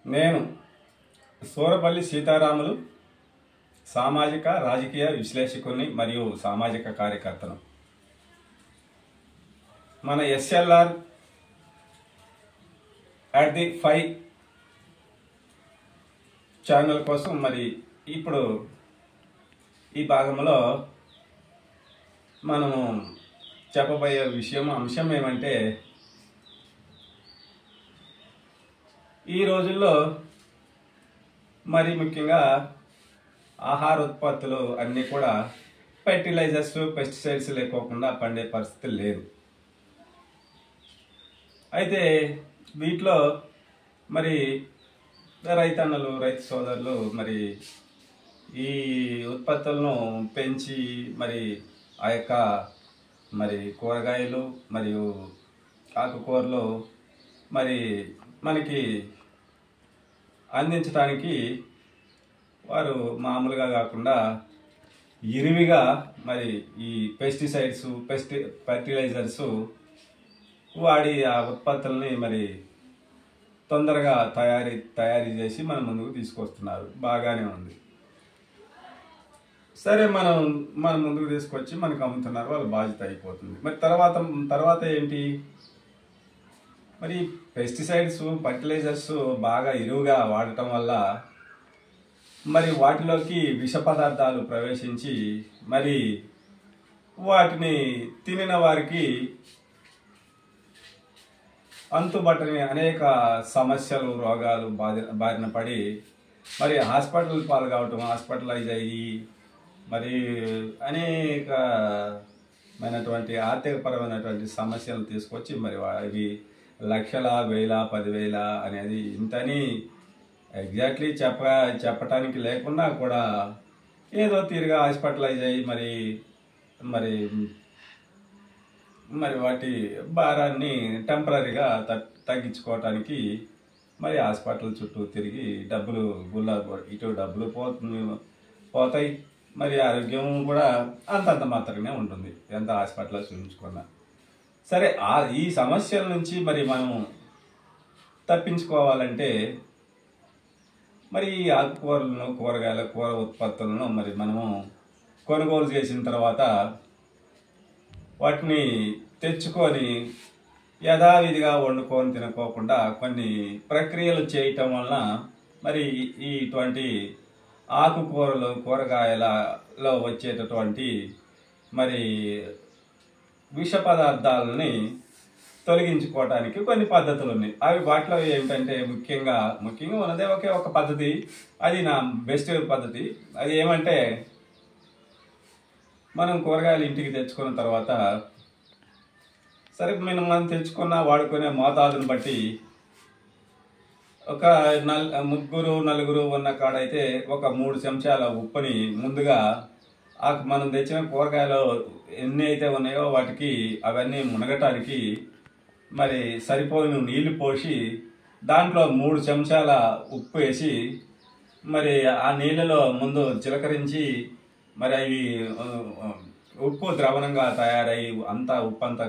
నేను సూరపల్లి సీతారాములు సామాజిక రాజకీయ విశ్లేషకుని మరియు సామాజిక కార్యకర్తను. మన ఎస్ఎల్ఆర్ అట్ ది 5 ఛానల్ కోసం మరి ఇప్పుడు ఈ భాగంలో మనము చెప్పబోయే అంశం ఏమంటే, ఈ రోజుల్లో మరి ముఖ్యంగా ఆహార ఉత్పత్తులు అన్నీ కూడా ఫెర్టిలైజర్స్, పెస్టిసైడ్స్ లేకోకుండా పండే పరిస్థితి లేదు. అయితే వీటిలో మరి రైతు సోదరులు మరి ఈ ఉత్పత్తులను పెంచి మరి ఆ యొక్క మరి కూరగాయలు మరియు ఆకుకూరలు మరి మనకి అందించడానికి వారు మామూలుగా కాకుండా ఇరివిగా మరి ఈ పెస్టిసైడ్స్, ఫెర్టిలైజర్స్ వాడి ఆ ఉత్పత్తుల్ని మరి తొందరగా తయారీ చేసి మన ముందుకు తీసుకొస్తున్నారు. బాగానే ఉంది. సరే, మన ముందుకు తీసుకొచ్చి మనకు అమ్ముతున్నారు, వాళ్ళ బాధ్యత అయిపోతుంది. మరి తర్వాత ఏంటి? మరి పెస్టిసైడ్స్, ఫర్టిలైజర్స్ బాగా ఇరువుగా వాడటం వల్ల మరి వాటిలోకి విష పదార్థాలు ప్రవేశించి మరి వాటిని తినిన వారికి అంతుబట్టని అనేక సమస్యలు, రోగాలు బారిన పడి మరి హాస్పిటల్ పాలు కావటం, హాస్పిటలైజ్ అయ్యి మరి అనేకమైనటువంటి ఆర్థికపరమైనటువంటి సమస్యలు తీసుకొచ్చి మరి అవి లక్షల, వేల, 10,000 అనేది ఇంతని ఎగ్జాక్ట్లీ చెప్పటానికి లేకున్నా కూడా ఏదో తీరుగా హాస్పిటలైజ్ అయ్యి మరి మరి మరి వాటి భారాన్ని టెంపరీగా తగ్గించుకోవటానికి మరి హాస్పిటల్ చుట్టూ తిరిగి డబ్బులు ఇటు డబ్బులు పోతాయి, మరి ఆరోగ్యం కూడా అంతంత మాత్రమే ఉంటుంది ఎంత హాస్పిటల్లో చూపించుకున్నా. సరే, ఈ సమస్యల నుంచి మరి మనం తప్పించుకోవాలంటే మరి ఈ ఆకుకూరలను, కూర ఉత్పత్తులను మరి మనము కొనుగోలు చేసిన తర్వాత వాటిని తెచ్చుకొని యథావిధిగా వండుకొని తినుకోకుండా కొన్ని ప్రక్రియలు చేయటం వలన మరి ఇటువంటి ఆకుకూరలు, కూరగాయలలో వచ్చేటటువంటి మరి విష పదార్థాలని తొలగించుకోవటానికి కొన్ని పద్ధతులు ఉన్నాయి. వాటిలో ఏంటంటే ముఖ్యంగా ఉన్నదే ఒక పద్ధతి, అది నా బెస్ట్ పద్ధతి. అది ఏమంటే, మనం కూరగాయలు ఇంటికి తెచ్చుకున్న తర్వాత సరే మనం తెచ్చుకున్న వాడుకునే మోతాదుని బట్టి ఒక 3-4 ఉన్న కాడైతే ఒక 3 చెంచాల ఉప్పుని ముందుగా మనం తెచ్చిన కూరగాయలు ఎన్ని అయితే ఉన్నాయో వాటికి అవన్నీ మునగటానికి మరి సరిపోయిన నీళ్లు పోసి దాంట్లో 3 చెంచాల ఉప్పు వేసి మరి ఆ నీళ్ళలో ముందు చిలకరించి మరి అవి ఉప్పు ద్రవణంగా తయారై ఉప్పు అంతా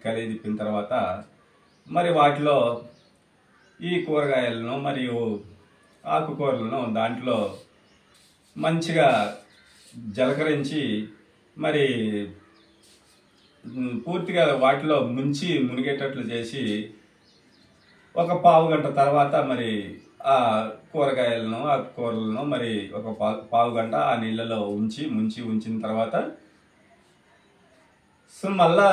కలిదిప్పిన తర్వాత మరి వాటిలో ఈ కూరగాయలను మరియు ఆకుకూరలను దాంట్లో మంచిగా జలకరించి మరి పూర్తిగా వాటిలో మునిగేటట్లు చేసి ఒక పావు గంట తర్వాత మరి ఆ కూరగాయలను, ఆకుకూరలను మరి ఒక పావు గంట ఆ నీళ్ళలో ఉంచిన తర్వాత మళ్ళా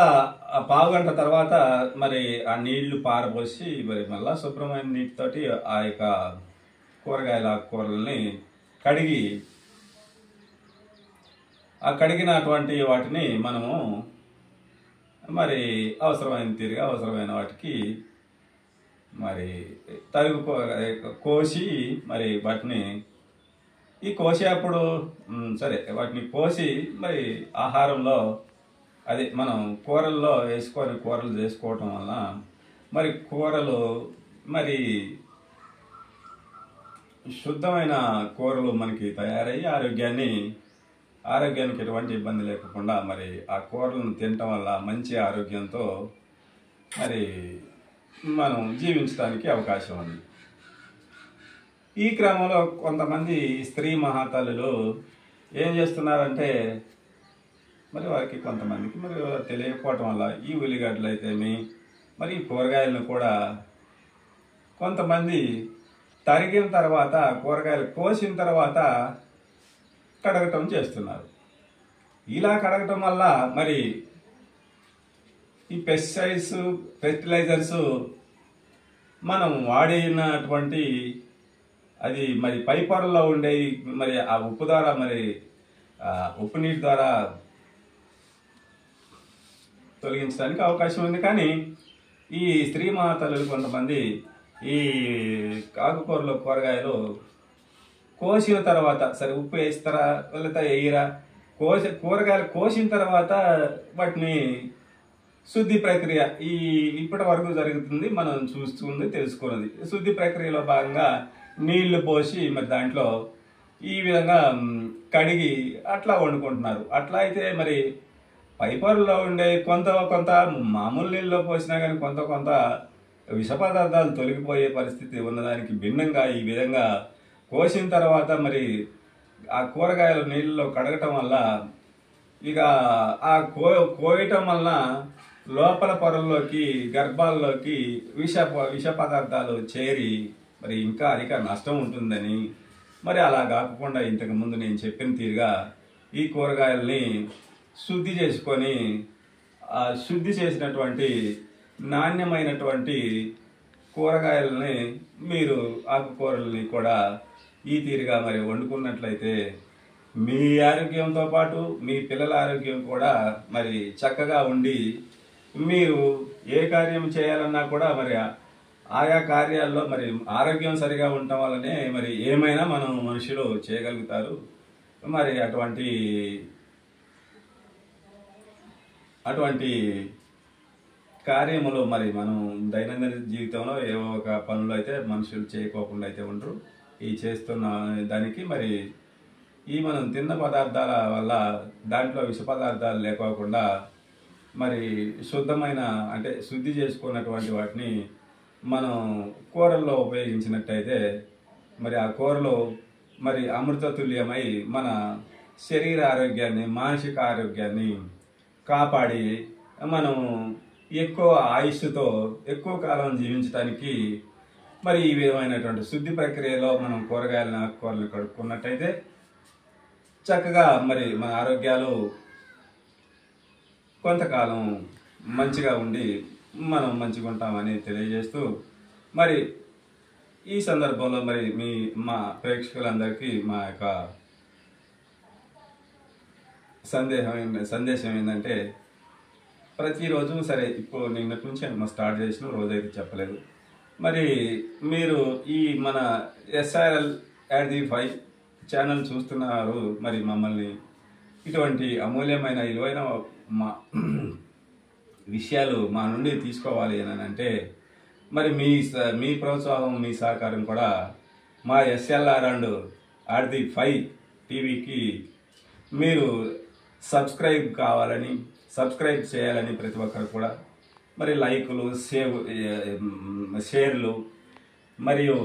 ఆ పావు గంట తర్వాత మరి ఆ నీళ్లు పారబోసి మరి మళ్ళా శుభ్రమైన నీటితోటి ఆ యొక్క కూరగాయల, ఆకుకూరలని కడిగి ఆ కడిగినటువంటి వాటిని మనము మరి అవసరమైన వాటికి మరి కోసి మరి వాటిని కోసేటప్పుడు సరే వాటిని కోసి మరి ఆహారంలో అది మనం కూరల్లో వేసుకొని కూరలు చేసుకోవటం వలన మరి కూరలు మరి శుద్ధమైన కూరలు మనకి తయారయ్యి ఆరోగ్యానికి ఎటువంటి ఇబ్బంది లేకుండా మరి ఆ కూరలను తినటం వల్ల మంచి ఆరోగ్యంతో మరి మనం జీవించడానికి అవకాశం ఉంది. ఈ క్రమంలో కొంతమంది స్త్రీ మహాతల్లులు ఏం చేస్తున్నారంటే మరి వారికి కొంతమందికి మరి తెలియకపోవటం వల్ల ఈ ఉల్లిగడ్డలు అయితేమి మరి ఈ కూరగాయలను కూడా కొంతమంది తరిగిన తర్వాత కూరగాయలు కోసిన తర్వాత కడగటం చేస్తున్నారు. ఇలా కడగటం వల్ల మరి ఈ పెస్టిసైడ్స్ ఫెర్టిలైజర్స్ మనం వాడినటువంటి అది మరి పై పొరల్లో ఉండే మరి ఆ ఉప్పు ద్వారా మరి ఉప్పు నీటి ద్వారా తొలగించడానికి అవకాశం ఉంది. కానీ ఈ స్త్రీ మహాతల్లులు కొంతమంది ఈ ఆకుకూరలు కూరగాయలు కోసిన తర్వాత సరే ఉప్పు వేస్తారా లేకపోతే వేయరా కూరగాయలు కోసిన తర్వాత వాటిని శుద్ధి ప్రక్రియ ఇప్పటి వరకు జరుగుతుంది, మనం చూస్తుంది తెలుసుకున్నది. శుద్ధి ప్రక్రియలో భాగంగా నీళ్లు పోసి మరి దాంట్లో ఈ విధంగా కడిగి అట్లా వండుకుంటున్నారు. అట్లా అయితే మరి పైపర్లో ఉండే కొంత మామూలు నీళ్ళలో పోసినా కానీ కొంత విష పదార్థాలు తొలగిపోయే పరిస్థితి ఉన్నదానికి భిన్నంగా ఈ విధంగా కోసిన తర్వాత మరి ఆ కూరగాయలు నీళ్ళలో కడగటం వల్ల ఇక ఆ కోయటం వలన లోపల పొరల్లోకి గర్భాల్లోకి విష పదార్థాలు చేరి మరి ఇంకా అధిక నష్టం ఉంటుందని మరి అలా కాకుండా ఇంతకుముందు నేను చెప్పిన తీరుగా ఈ కూరగాయల్ని శుద్ధి చేసుకొని శుద్ధి చేసినటువంటి నాణ్యమైనటువంటి కూరగాయలని మీరు ఆకుకూరల్ని కూడా ఈ తీరుగా మరి వండుకున్నట్లయితే మీ ఆరోగ్యంతో పాటు మీ పిల్లల ఆరోగ్యం కూడా మరి చక్కగా ఉండి మీరు ఏ కార్యం చేయాలన్నా కూడా మరి ఆయా కార్యాల్లో మరి ఆరోగ్యం సరిగా ఉండటం వల్లనే మరి ఏమైనా మనం మనుషులు చేయగలుగుతారు. మరి అటువంటి కార్యములు మరి మనం దైనందిన జీవితంలో ఏవో ఒక పనులు అయితే మనుషులు చేయకోకుండా అయితే ఉండరు. ఈ చేస్తున్న దానికి మరి ఈ మనం తిన్న పదార్థాల వల్ల దాంట్లో విష పదార్థాలు లేకోకుండా మరి శుద్ధమైన అంటే శుద్ధి చేసుకున్నటువంటి వాటిని మనం కూరల్లో ఉపయోగించినట్టయితే మరి ఆ కూరలో మరి అమృతతుల్యమై మన శరీర ఆరోగ్యాన్ని మానసిక ఆరోగ్యాన్ని కాపాడి మనం ఎక్కువ ఆయుష్తో ఎక్కువ కాలం జీవించడానికి మరి ఈ విధమైనటువంటి శుద్ధి ప్రక్రియలో మనం కూరగాయలను ఆకుకూరలను కడుక్కున్నట్టయితే చక్కగా మరి మన ఆరోగ్యాలు కొంతకాలం మంచిగా ఉండి మనం మంచిగా ఉంటామని తెలియజేస్తూ మరి ఈ సందర్భంలో మరి మా ప్రేక్షకులందరికీ మా యొక్క సందేశం ఏంటంటే ప్రతిరోజు సరే ఇప్పుడు నిన్నటి నుంచి స్టార్ట్ చేసిన రోజైతే చెప్పలేదు. మరి మీరు ఈ మన SRL@5 ఛానల్ చూస్తున్నారు. మరి మమ్మల్ని ఇటువంటి అమూల్యమైన విలువైన మా విషయాలు మా నుండి తీసుకోవాలి అని అంటే మరి మీ ప్రోత్సాహం మీ సహకారం కూడా మా SLR&5 టీవీకి మీరు సబ్స్క్రైబ్ చేయాలని ప్రతి ఒక్కరు కూడా మరి లైకులు షేర్లు మరియు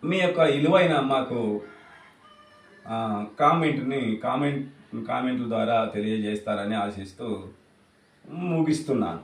మీ యొక్క విలువైన మాకు కామెంట్ల ద్వారా తెలియజేస్తారని ఆశిస్తూ ముగిస్తున్నాను.